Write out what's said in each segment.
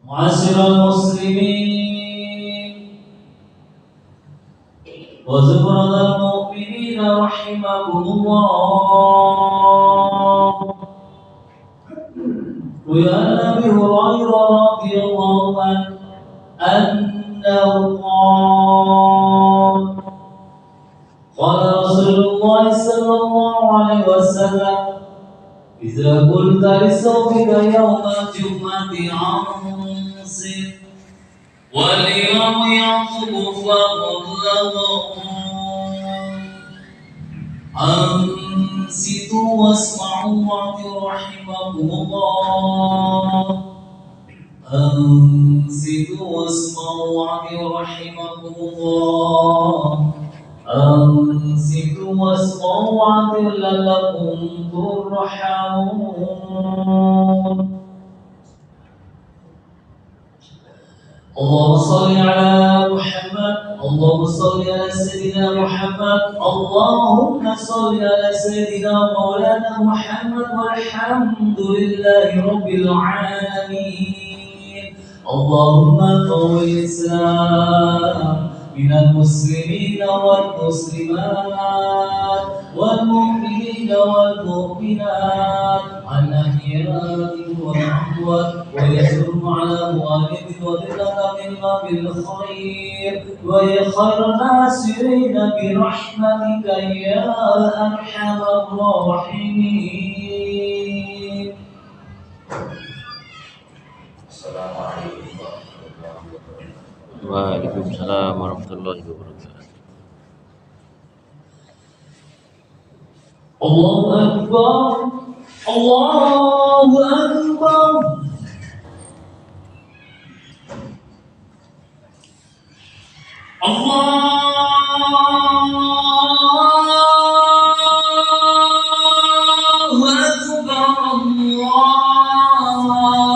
معاشر المسلمين وزمرة المؤمنين رحمكم الله. وعن أبي هريرة رضي الله عنه أنه قال رسول الله صلى الله عليه وسلم: إذا قلت لصوتك يوم الجمعة أنصت واليوم يخطب فقد أنصتوا واسمعوا واعطوا رحمكم الله. أنصتوا واسمعوا واعطوا رحمكم الله. أنصتوا واسمعوا واعطوا لعلكم ترحمون. اللهم صل على محمد. اللهم صل على سيدنا محمد. اللهم صل على سيدنا مولانا محمد والحمد لله رب العالمين. اللهم قوي الإسلام من المسلمين والمسلمات والمؤمنين والمؤمنات الأحياء والأموات ويسر على موالد وذلة منها بالخير ويخير الناصرين برحمتك يا أرحم الراحمين. السلام عليكم. Waalaikumsalam warahmatullahi wabarakatuh. Allahu Akbar. Allahu Akbar. Allahu Akbar. Allahu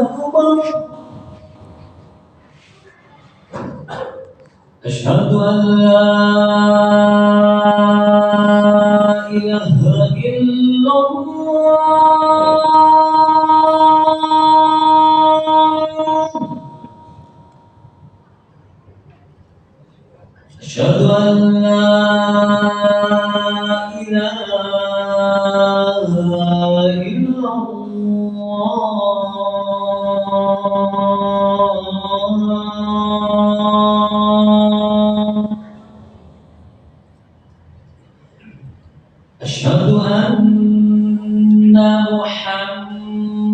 Akbar. أشهد أن لا إله إلا الله. أشهد أن لا إله إلا الله. أشهد أن محمدا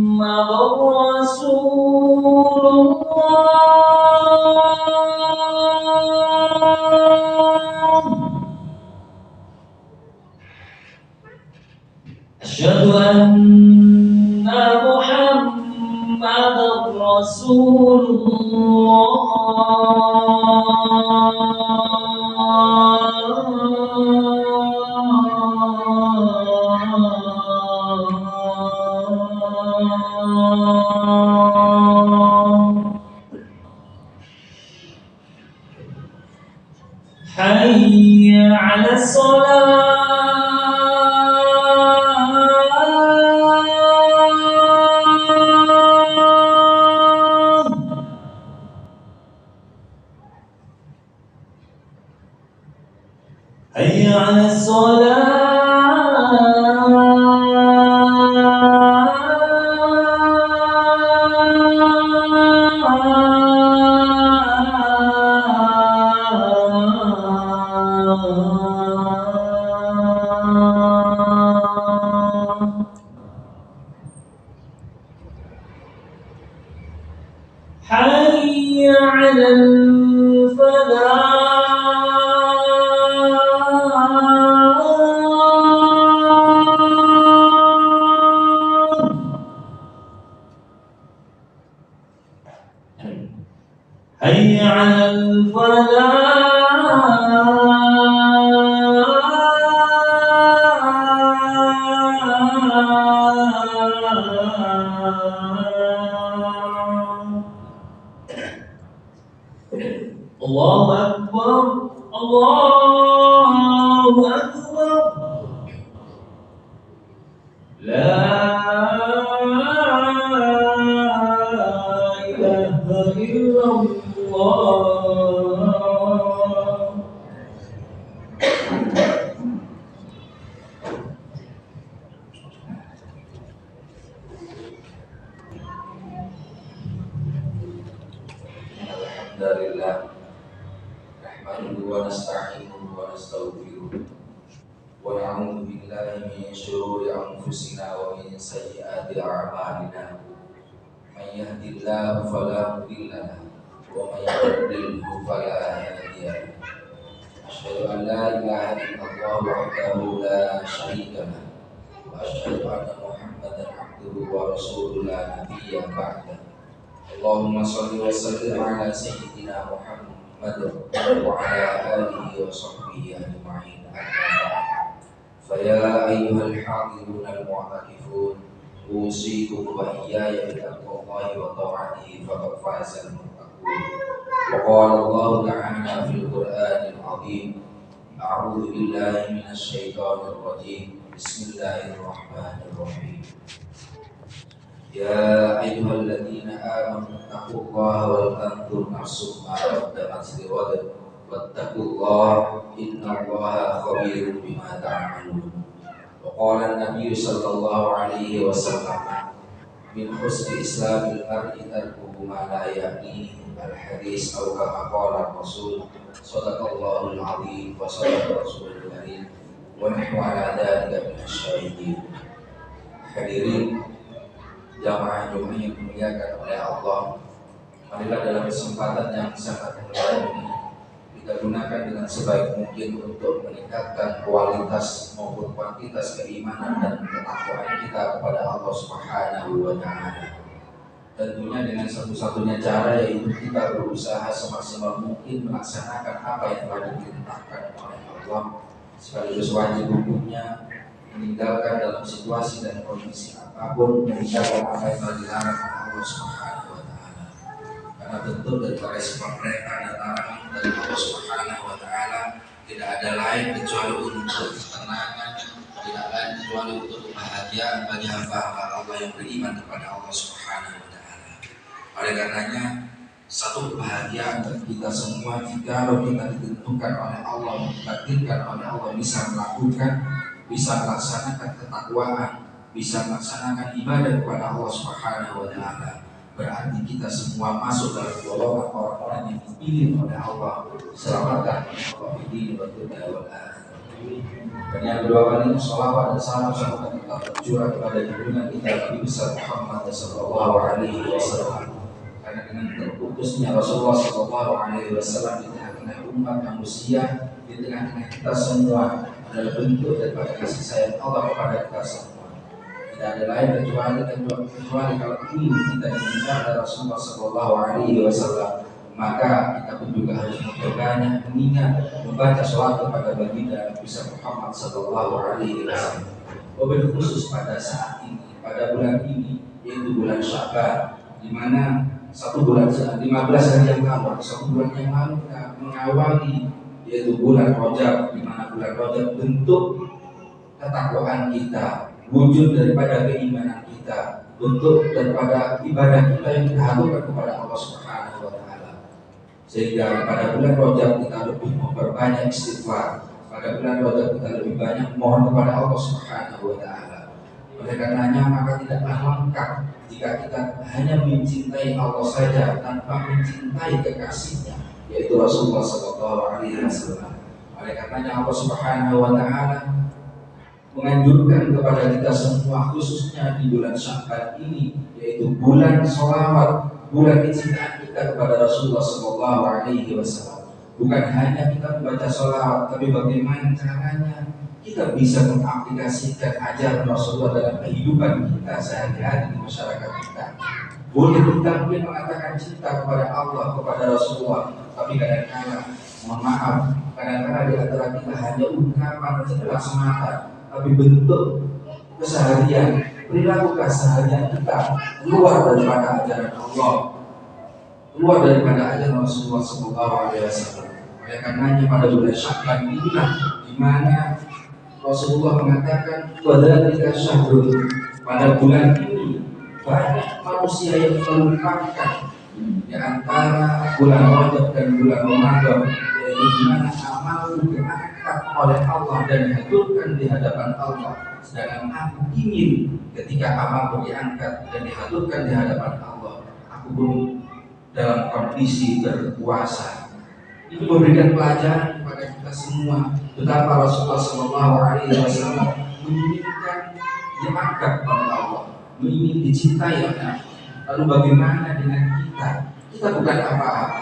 رسول الله. أشهد أن محمدا رسول الله. حي على الصلاة. حي على الصلاة. حي على الفلاح. حي على الفلاح. الله أكبر. الله La ilaha illallah. Alhamdulillah, nahmaduhu wa nasta'inuhu wa nastaghfiruh wa na'udzu billahi min shururi anfusina wa min sayyiati a'malina. May yahdihillahu fala mudilla lahu wa may yudlilhu fala hadiya lahu. Asyhadu an la ilaha illallah wahdahu la syarika lahu wa asyhadu anna Muhammadan abduhu wa rasuluhu la nabiyya ba'dahu. Allahumma shalli wa sallim ala sayyidina Muhammad wa ala alihi wa sahbihi ajma'in. Fa ya ayyuhal hadiruna al-mu'takifun, usikum wa iyaya bi taqwallahi wa ta'atihi faqad faza al-muttaqun. Wa qala Allah ta'ala fil Qur'anil 'azim, a'udzu billahi minasy syaithanir rajim. Bismillahirrahmanirrahim. Ya ayyuhalladzina amanu taqullaha wal tanzur nafsum ma qaddamat lighad wattaqullaha innallaha khabirun bima ta'malun. Wa qala an-nabiy sallallahu alaihi wasallam, min husni islamil mar'i tarkuhu ma la ya'nihi al-hadis aw kama qala rasul sadaqallahul azim wa sadaqa rasulul karim wa nahnu ala dzalika minasyahidin. Hadirin jamaah Jumat yang dimuliakan oleh Allah, marilah dalam kesempatan yang sangat mulia ini kita gunakan dengan sebaik mungkin untuk meningkatkan kualitas maupun kuantitas keimanan dan ketakwaan kita kepada Allah Subhanahu wa Ta'ala. Tentunya dengan satu-satunya cara yaitu kita berusaha semaksimal mungkin melaksanakan apa yang telah diperintahkan oleh Allah, sekaligus wajib hukumnya meninggalkan dalam situasi dan kondisi apapun, meninggalkan apa yang telah dilarang oleh Allah Subhanahu wa Ta'ala. Karena bentuk daripada sifat perintah dan larangan dari Allah Subhanahu wa Ta'ala tidak ada lain kecuali untuk ketenangan, tidak lain kecuali untuk kebahagiaan bagi hamba-hamba Allah yang beriman kepada Allah Subhanahu wa Ta'ala. Oleh karenanya, satu kebahagiaan bagi kita semua jika kita ditentukan oleh Allah, ditakdirkan oleh Allah bisa melakukan, bisa melaksanakan ketakwaan, bisa melaksanakan ibadah kepada Allah Subhanahu wa Ta'ala. Berarti kita semua masuk dalam golongan orang-orang yang dipilih oleh Allah, diselamatkan oleh Allah di dunia dan akhirat. Dan yang kedua kali, sholawat dan salam semoga kita tercurah kepada junjungan kita Nabi besar Muhammad sallallahu alaihi wasallam. Karena dengan terputusnya Rasulullah sallallahu alaihi wasallam di tengah-tengah umat manusia, di tengah-tengah kita semua, adalah bentuk daripada kasih sayang Allah kepada kita semua. Tidak ada lain kecuali kalau ingin kita diminta oleh Rasulullah sallallahu alaihi wasallam, maka kita pun juga harus memperbanyak mengingat membaca sholawat kepada baginda Nabi Muhammad sallallahu alaihi wasallam. Wabil khusus pada saat ini, pada bulan ini, yaitu bulan Sya'ban, di mana 15 hari yang lalu, 1 bulan yang lalu kita mengawali yaitu bulan Rajab, di mana bulan Rajab bentuk ketakwaan kita, wujud daripada keimanan kita, bentuk daripada ibadah kita yang kita haturkan kepada Allah Subhanahu wa Ta'ala. Sehingga pada bulan Rajab kita lebih memperbanyak istighfar, pada bulan Rajab kita lebih banyak mohon kepada Allah Subhanahu wa Ta'ala. Oleh karenanya maka tidaklah lengkap jika kita hanya mencintai Allah saja tanpa mencintai kekasihnya, yaitu Rasulullah sallallahu alaihi wasallam. Oleh karenanya Allah Subhanahu wa Ta'ala menganjurkan kepada kita semua, khususnya di bulan Sya'ban ini, yaitu bulan sholawat, bulan kecintaan kita kepada Rasulullah sallallahu alaihi wasallam. Bukan hanya kita membaca sholawat, tapi bagaimana caranya kita bisa mengaplikasikan ajaran Rasulullah dalam kehidupan kita sehari-hari di masyarakat kita. Boleh kita mungkin mengatakan cinta kepada Allah, kepada Rasulullah, tapi kadang-kadang, mohon maaf, kadang-kadang di antara kita hanya ungkapan cinta semata, tapi bentuk keseharian, perilaku keseharian kita keluar daripada ajaran Allah, keluar daripada ajaran Rasulullah sallallahu alaihi wasallam. Oleh karenanya pada bulan Sya'ban inilah di di mana Rasulullah mengatakan wadzalika syahrun, pada bulan ini banyak manusia yang melupakan di antara bulan Rajab dan bulan Ramadan, yaitu di mana amal diangkat oleh Allah dan dihaturkan di hadapan Allah. Sedangkan aku ingin ketika amal diangkat dan dihaturkan di hadapan Allah, aku pun dalam kondisi berpuasa. Itu memberikan pelajaran kepada kita semua betapa Rasulullah SAW menginginkan diangkat oleh Allah, ingin dicintai oleh Allah. Lalu bagaimana dengan kita? Kita bukan apa-apa.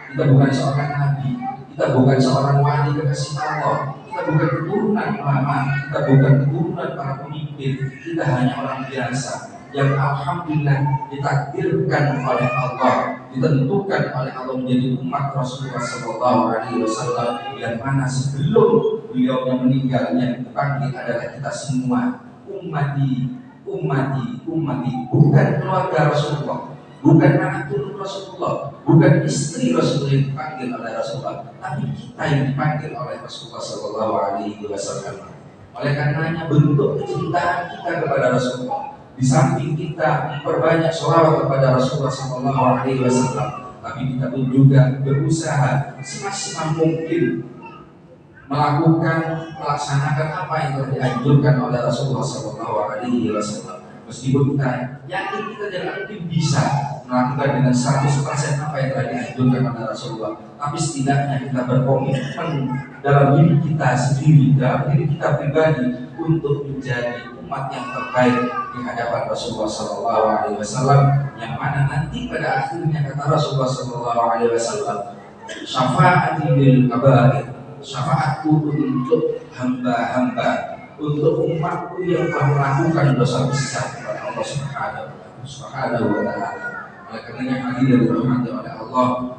Kita bukan seorang nabi. Kita bukan seorang wali kekasih Allah. Kita bukan keturunan ulama. Kita bukan keturunan para pemimpin. Kita hanya orang biasa yang alhamdulillah ditakdirkan oleh Allah, ditentukan oleh Allah menjadi umat Rasulullah SAW, yang mana sebelum beliau yang meninggal yang dipanggil adalah kita semua ummati, ummati, ummati, bukan keluarga Rasulullah, bukan anak turun Rasulullah, bukan istri Rasulullah yang dipanggil oleh Rasulullah, tapi kita yang dipanggil oleh Rasulullah SAW. Oleh karenanya bentuk kecintaan kita kepada Rasulullah, di samping kita memperbanyak sholawat kepada Rasulullah SAW, tapi kita pun juga berusaha semaksimal mungkin melaksanakan apa yang telah dianjurkan oleh Rasulullah SAW. Meskipun kita yakin kita tidak mungkin bisa melakukan dengan 100% apa yang telah dianjurkan oleh Rasulullah, tapi setidaknya kita berkomitmen dalam diri kita sendiri, dalam diri kita pribadi untuk menjadi umat yang terbaik di hadapan Rasulullah SAW, yang mana nanti pada akhirnya kata Rasulullah SAW, syafaati lil kabair, syafaatku untuk hamba-hamba, untuk umatku yang telah melakukan dosa besar kepada Allah Subhanahu wa Ta'ala. Oleh karenanya hadirin dirahmati oleh Allah,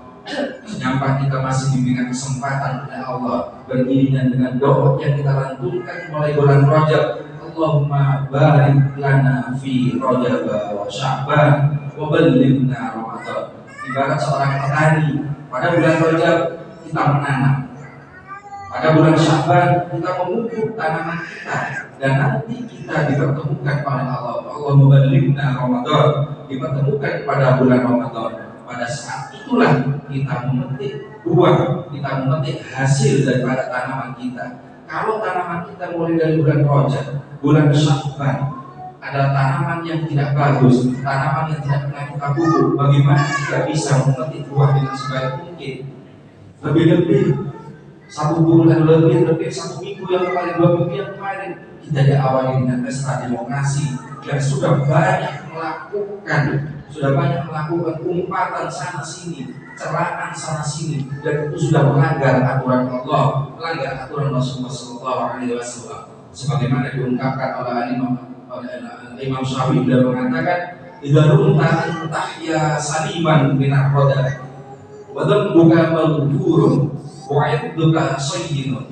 senyapa kita masih diberikan kesempatan oleh Allah beriringan dengan doa yang kita lantunkan mulai bulan Rajab, Allahumma barik lana fi Rajab wa Sya'ban wa ballighna Ramadan. Ibarat seorang petani, pada bulan Rajab kita menanam, pada bulan Sya'ban kita memupuk tanaman kita, dan nanti kita dipertemukan oleh Allah. Allah membalikna Ramadan, dipertemukan pada bulan Ramadan. Pada saat itulah kita memetik buah, kita memetik hasil daripada tanaman kita. Kalau tanaman kita mulai dari bulan Rajab, bulan Sya'ban adalah tanaman yang tidak bagus, tanaman yang tidak pernah kita pupuk, bagaimana kita bisa memetik buah dengan sebaik mungkin? Lebih-lebih satu bulan, lebih satu minggu yang kemarin, 2 minggu yang kemarin kita diawali dengan pesta demokrasi yang sudah banyak melakukan umpatan sana sini, celahan sana sini, dan itu sudah melanggar aturan Allah, melanggar aturan Rasulullah SAW. Sebagaimana diungkapkan oleh Imam Syafi'i, beliau mengatakan, idza rumta an tahya saliman min ar-rada wa dhanbuka maghfurun wa 'idduka sayyinun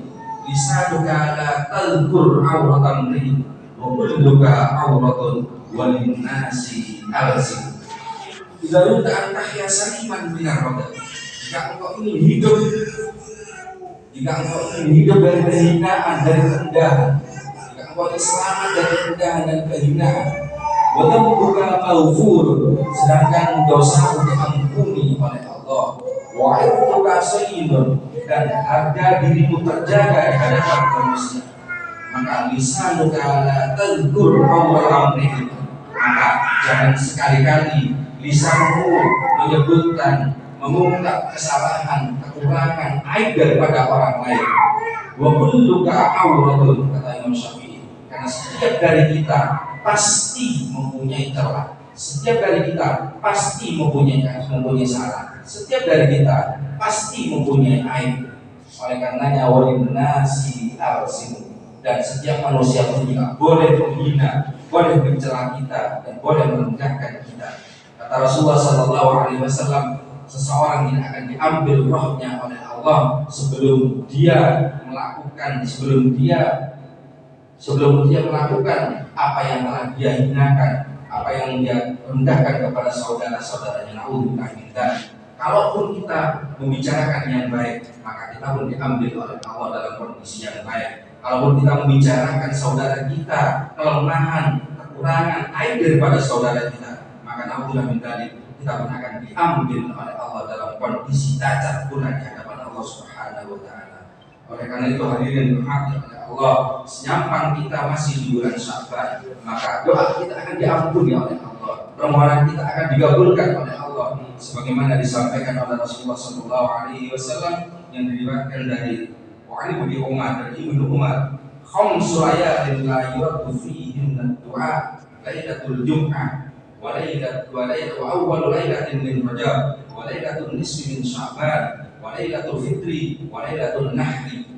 lisanuka la tadhkur awratan li wa kulluka awratun wa lin-nasi alsin. Idza rumta an tahya saliman min ar-rada, jika engkau ingin hidup dari kehinaan, dari kerendahan, jika engkau ingin selamat dari kerendahan dan kehinaan, wa dhanbuka maghfurun, sedangkan dosa diampuni oleh Allah, wa 'idduka sayyinun, dan harga dirimu terjaga di hadapan manusia, maka lisanuka la tadhkur qawla amri, maka jangan sekali-kali lisanmu menyebutkan, mengungkap kesalahan, kekurangan, aib daripada orang lain. Wa kulluka awratun, kata Imam Syafi'i, karena setiap dari kita pasti mempunyai celah, setiap dari kita pasti mempunyai salah, setiap dari kita pasti mempunyai aib. Oleh karenanya walin nasi alsin, dan setiap manusia pun juga boleh menghina, boleh mencela kita, dan boleh merendahkan kita. Kata Rasulullah SAW, seseorang tidak akan diambil rohnya oleh Allah sebelum dia melakukan apa yang telah dia hinakan, apa yang dia rendahkan kepada saudara-saudaranya. Naudzubillah. Kalaupun kita membicarakan yang baik, maka kita pun diambil oleh Allah dalam kondisi yang baik. Kalaupun kita membicarakan saudara kita, kelemahan, kekurangan, aib daripada saudara kita, maka naudzubillah min dzalik, kita pun akan diambil oleh Allah dalam kondisi cacat punah di hadapan Allah Subhanahu wa taala. Oleh karena itu hadirin dirahmati oleh Allah, senyampang kita masih di bulan Sya'ban, maka doa kita akan diampuni oleh Allah, permohonan kita akan dikabulkan oleh Allah, sebagaimana disampaikan oleh Rasulullah SAW yang diriwayatkan dari Ibnu Umar, dari Ibnu Umar, khamsu layalin la yuraddu fihinna du'a, lailatul jum'ah wa lailatul awwal lailatin min Rajab wa lailatul nisfi min Sya'ban wa lailatul fitri wa lailatul nahri.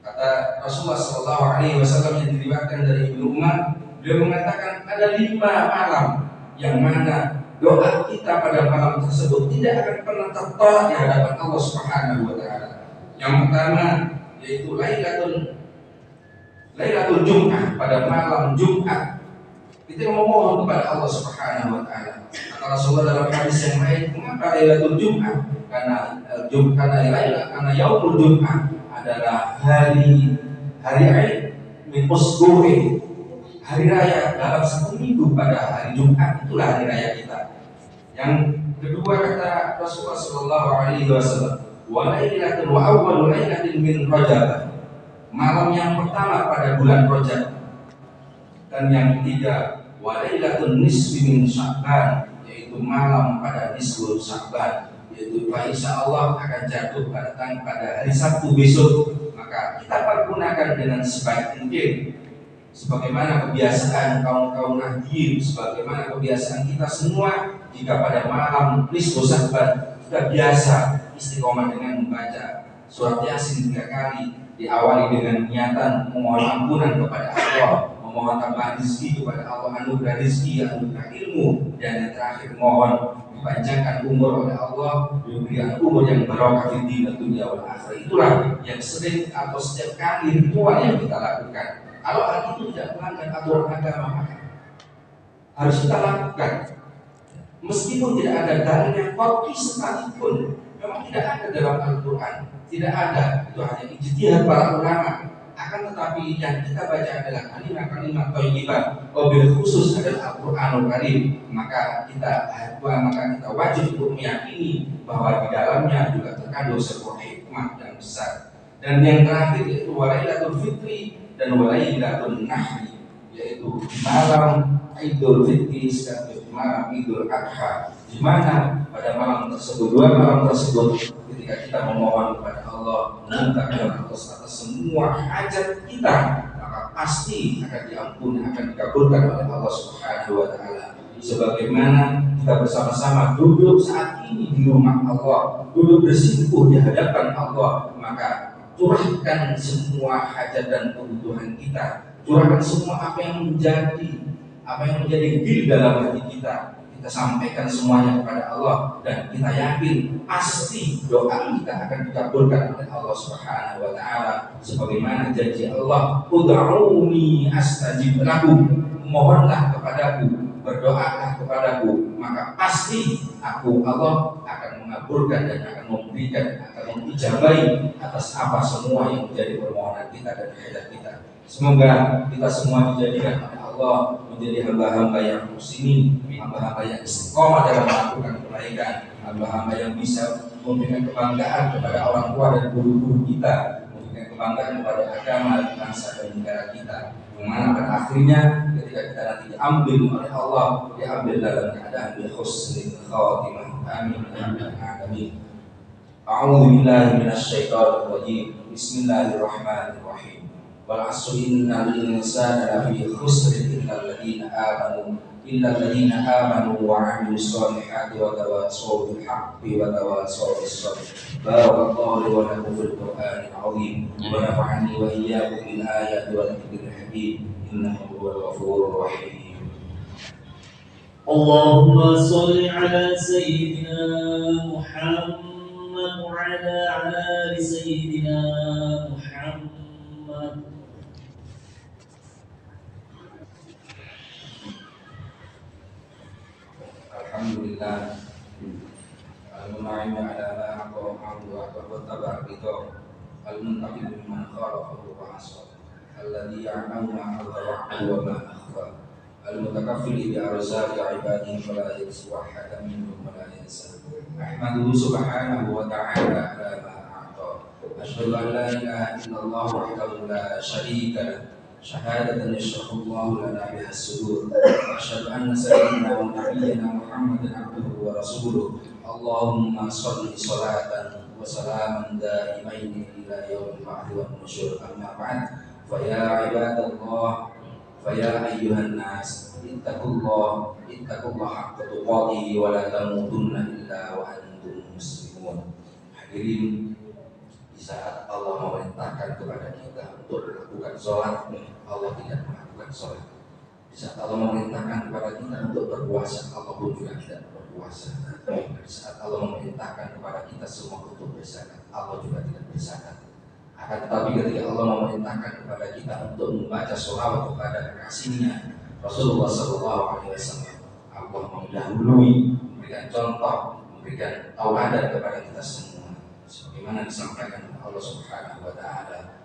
Kata Rasulullah SAW yang diriwayatkan dari Ibnu Umar, beliau mengatakan ada 5 malam yang mana doa kita pada malam tersebut tidak akan pernah tertolak di hadapan Allah Subhanahu wa taala. Yang pertama yaitu Lailatul Jum'ah, pada malam Jumat. Kita memohon kepada Allah Subhanahu wa taala. Kata Rasulullah dalam hadis yang lain, mengapa Lailatul Jum'ah? Karena Yaumul Jum'ah adalah hari Aid min usbu'i, hari raya dalam 1 minggu pada hari Jumat, itulah hari raya kita. Yang kedua kata Rasulullah sallallahu alaihi wasallam, wa lailatul wa awwalul lailatin min Rajab, malam yang pertama pada bulan Rajab. Dan yang ketiga, wa lailatul nisfi min Sya'ban, yaitu malam pada nisful Sya'ban, yaitu insyaallah akan jatuh pada hari Sabtu besok. Maka kita pergunakan dengan sebaik mungkin, sebagaimana kebiasaan kaum nahdien, sebagaimana kebiasaan kita semua, jika pada malam nisful Sya'ban kita biasa istiqomah dengan membaca surat Yasin 3 kali, diawali dengan niatan memohon ampunan kepada Allah, memohon tambahan rezeki kepada Allah, anugerah rezeki, anugerah ilmu, dan yang terakhir mohon dipanjangkan umur oleh Allah, diberikan umur yang barokah di dunia wal akhirah. Itulah yang sering atau setiap kali ritual yang kita lakukan. Kalau hal itu tidak melanggar aturan agama, harus kita lakukan. Meskipun tidak ada dalilnya kopi sekalipun, memang tidak ada dalam Al-Quran, tidak ada, itu hanya ijtihad para ulama. Akan tetapi yang kita baca adalah kalimat-kalimat thayyibah, wabil khusus adalah Al-Quranul Karim. Maka kita wajib untuk meyakini bahwa di dalamnya juga terkandung sebuah hikmah yang besar. Dan yang terakhir yaitu walailatul fitri dan walailatul nahri, yaitu malam Idul Fitri sekaligus malam Idul Adha, di mana pada malam tersebut, 2 malam tersebut, ketika kita memohon kepada Allah, meminta atas semua hajat kita, maka pasti akan diampuni, akan dikabulkan oleh Allah Subhanahu wa taala. Sebagaimana kita bersama-sama duduk saat ini di rumah Allah, duduk bersikukuh di hadapan Allah, maka curahkan semua hajat dan kebutuhan kita, curahkan semua apa yang menjadi diri dalam hati kita sampaikan semuanya kepada Allah, dan kita yakin pasti doa kita akan dikabulkan oleh Allah Subhanahu wa taala, sebagaimana janji Allah, ud'uuni astajib lakum, mohonlah kepadaku, berdoalah kepadaku, maka pasti aku Allah akan mengabulkan dan akan memberikan, akan mengijabahi atas apa semua yang menjadi permohonan kita dan hajat kita. Semoga kita semua dijadikan oleh Allah menjadi hamba-hamba yang muslimin, hamba-hamba yang istiqomah dalam melakukan kebaikan, hamba-hamba yang bisa memberikan kebanggaan kepada orang tua dan guru-guru kita, memberikan kebanggaan kepada agama, bangsa dan negara kita. Yang mana pada akhirnya ketika kita nanti diambil oleh Allah, diambil dalam keadaan bil husnil khatimah. Amin ya rabbal alamin. A'udzu billahi minasyaitonir rajim. Bismillahirrahmanirrahim. Wal 'asri innal insana lafi khusr illa alladziina aamanu wa 'amilus shalihati wa tawassaw bil haqqi wa tawassaw bis sabr. Barakallahu li wa lakum fil Qur'anil 'azim wa nafa'ani wa iyyakum bil ayati wal dhikril hakim. Innahu huwal ghafurur rahim. Allahumma shalli ala sayyidina Muhammad wa ala ali sayyidina Muhammad. Alhamdulillah. والنعيم على ما أعطاه واتبع رضاه المنتقم ممن خالفه وعصاه الذي يعلم ما أظهر وما أخفى المتكفل بأرزاق عباده فلا ينسى أحدا منهم ولا ينسى أحمده سبحانه وتعالى على ما أعطاه أشهد أن لا إله إلا الله وحده لا شريك له شهادة يشرح الله لنا بها الصدور وأشهد أن سيدنا ونبينا محمدا عبده ورسوله اللهم صل صلاة وسلاما دائمين إلى يوم البعث والنشور أما بعد فيا عباد الله فيا أيها الناس اتقوا الله حق تقاته ولا تموتن إلا وأنتم مسلمون. Hadirin, di saat Allah memerintahkan kepada kita untuk melakukan sholat, Allah tidak melakukan sholat. Di saat Allah memerintahkan kepada kita untuk berpuasa, Allah pun juga tidak berpuasa. Di saat Allah memerintahkan kepada kita semua untuk berzakat, Allah juga tidak berzakat. Akan tetapi ketika Allah memerintahkan kepada kita untuk membaca sholawat kepada kekasihnya Rasulullah SAW, Allah mendahului, memberikan contoh, memberikan tauladan kepada kita semua. Sebagaimana disampaikan oleh Allah Subhanahu wa taala,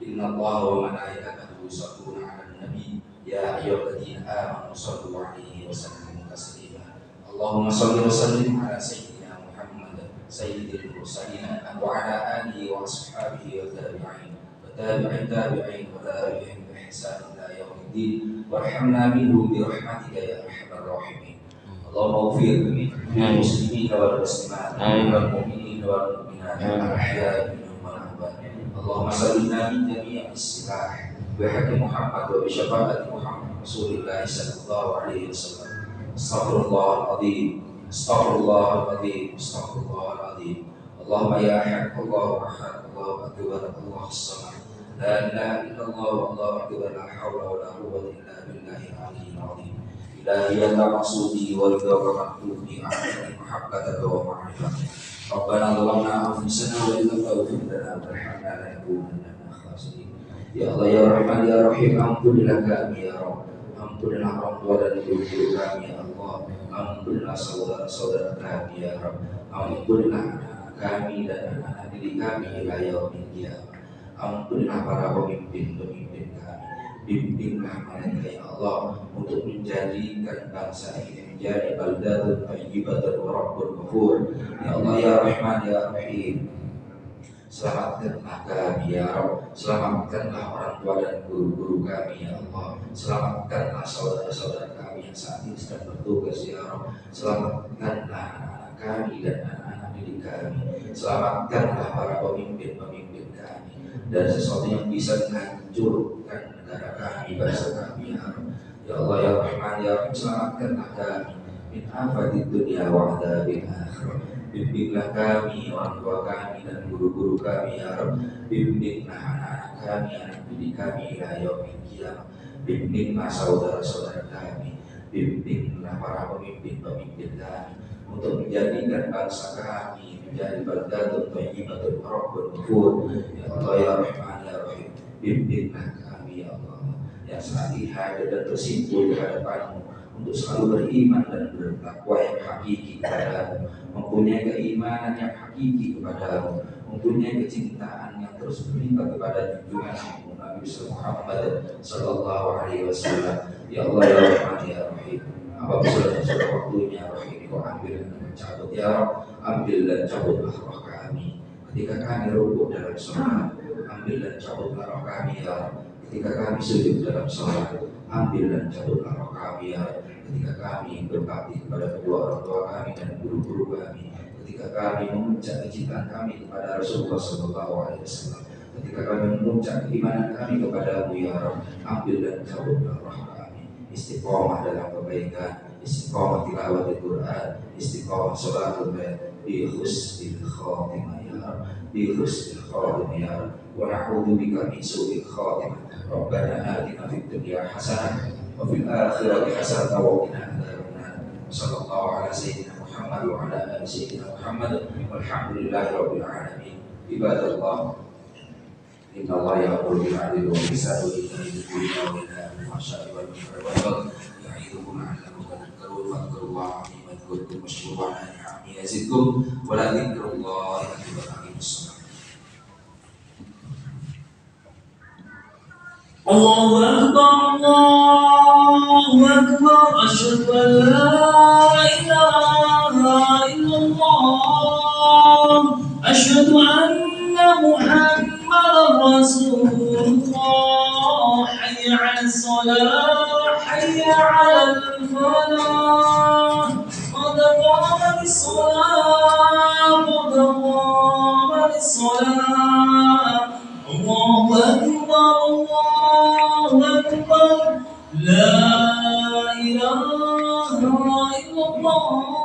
Innallaha wa malaikatahu yusholluna 'alan nabi ya ayyuhalladzina amanu shollu 'alaihi wa sallimu taslima. Allahumma shalli wa sallim 'ala sayyidina Muhammad sayyidil mursalin wa 'ala alihi wa ashabihi wa tabi'in wa tabi'in wa tabi'in bi ihsan ila yaumiddin warhamna minhum bi rahmatika ya arhamar rahimin. Allahumma ighfir lil muslimin wal muslimat wal mu'minin wal mu'minat al-ahya'i minhum wal amwat. Allahumma sallimna min jami'is silah bi haqqi Muhammad wa bi syafaati Muhammad Rasulillah sallallahu alaihi wasallam. Astaghfirullahaladzim, astaghfirullahaladzim, astaghfirullahaladzim. Allahumma ya ahad, Allahu ahad, Allahu akbar, Allahu samad. La ilaha illallah wa Allahu akbar, la hawla wa la quwwata illa billahil aliyyil azim. Ilahi anta maqsudi wa ridhaka maqlubi a'ti mahabbataka wa ma'rifati. Rabbana zalamna anfusana wa illam taghfir lana wa tarhamna lanakunanna minal khasirin. Ya Allah ya Rahman ya Rahim, ampunilah kami ya Rabb. Ampunilah orang tua dan ibu-ibu kami ya Allah. Ampunilah saudara-saudara kami ya Rabb. Ampunilah anak kami dan anak didik kami ila yaumil qiyamah. Ampunilah para pemimpin-pemimpin kami. Bimbinglah mereka ya Allah untuk menjadikan bangsa ini menjadi baldatun thayyibatun wa rabbun ghafur. Ya Allah ya Rahman ya Rahim, selamatkanlah kami ya Rabb. Selamatkanlah orang tua dan guru-guru kami ya Allah. Selamatkanlah saudara-saudara kami yang saat ini sedang bertugas ya Rabb. Selamatkanlah anak-anak kami dan anak-anak didik kami. Selamatkanlah para pemimpin-pemimpin kami dan sesuatu yang bisa menghancurkan negara kami, bangsa kami ya Rabb. Ya Allah ya Rahman ya Rahim, selamatkanlah kami min afatid dunya wa adzabil akhirah. Bimbinglah kami, orang tua kami dan guru-guru kami ya Rabb. Bimbinglah anak-anak kami, anak didik kami ila yaumil qiyamah. Bimbinglah saudara-saudara kami. Bimbinglah para pemimpin-pemimpin kami untuk menjadikan bangsa kami menjadi baldatun thayyibatun wa rabbun ghafur. Ya Allah ya Rahman ya Rahim, bimbinglah kami ya Allah yang saat ini hadir dan bersimpul di hadapanmu untuk selalu beriman dan bertakwa yang hakiki kepadamu, mempunyai keimanan yang hakiki kepadamu, mempunyai kecintaan yang terus berlimpah kepada junjunganmu Nabi Muhammad sallallahu alaihi wasallam. Ya Allah ya Rahman ya Rahim, apabila sudah waktunya Rahim kau ambil dan mencabut ya Rabb. Ambil dan cabutlah roh kami ketika kami rukuk dalam sholat. Ambil dan cabutlah roh kami ya Rabb ketika kami sujud dalam sholat. Ambil dan cabutlah roh kami ya Rabb ketika kami berbakti kepada kedua orang tua kami dan guru-guru kami, ketika kami memuncak kecintaan kami kepada Rasulullah SAW, ketika kami memuncak keimanan kami kepadamu ya Rabb. Ambil dan cabutlah roh kami. Istiqomah dalam kebaikan, istiqomah tilawat Al-Quran, istiqomah sholatul bait bi husnil khatimah ya Rabb, bi husnil khatimah ya Rabb. Wa na'udzu bika min su'il khatimah. Rabbana atina fid dunya hasanah wa fil akhirati hasanah wa qina adzabannar. Sallallahu ala sayyidina Muhammad wa ala ali sayyidina Muhammad walhamdulillahi rabbil alamin. Ibadallah, inna Allah ya'muru bil 'adli wal ihsani wa ita'i dzil qurba wa yanha 'anil fahsya'i wal munkari wal baghi ya'idukum la'allakum tadhakkarun. Fadhkurullaha 'azima yadhkurkum washkuruhu 'ala ni'amihi yazidkum wa la dzikrullahi akbar. الله أكبر الله أكبر أشهد أن لا إله إلا الله أشهد أن محمدا رسول الله حي على الصلاة حي على الفلاح قد قامت الصلاة قد قامت الصلاة الله أكبر الله أكبر لا إله إلا الله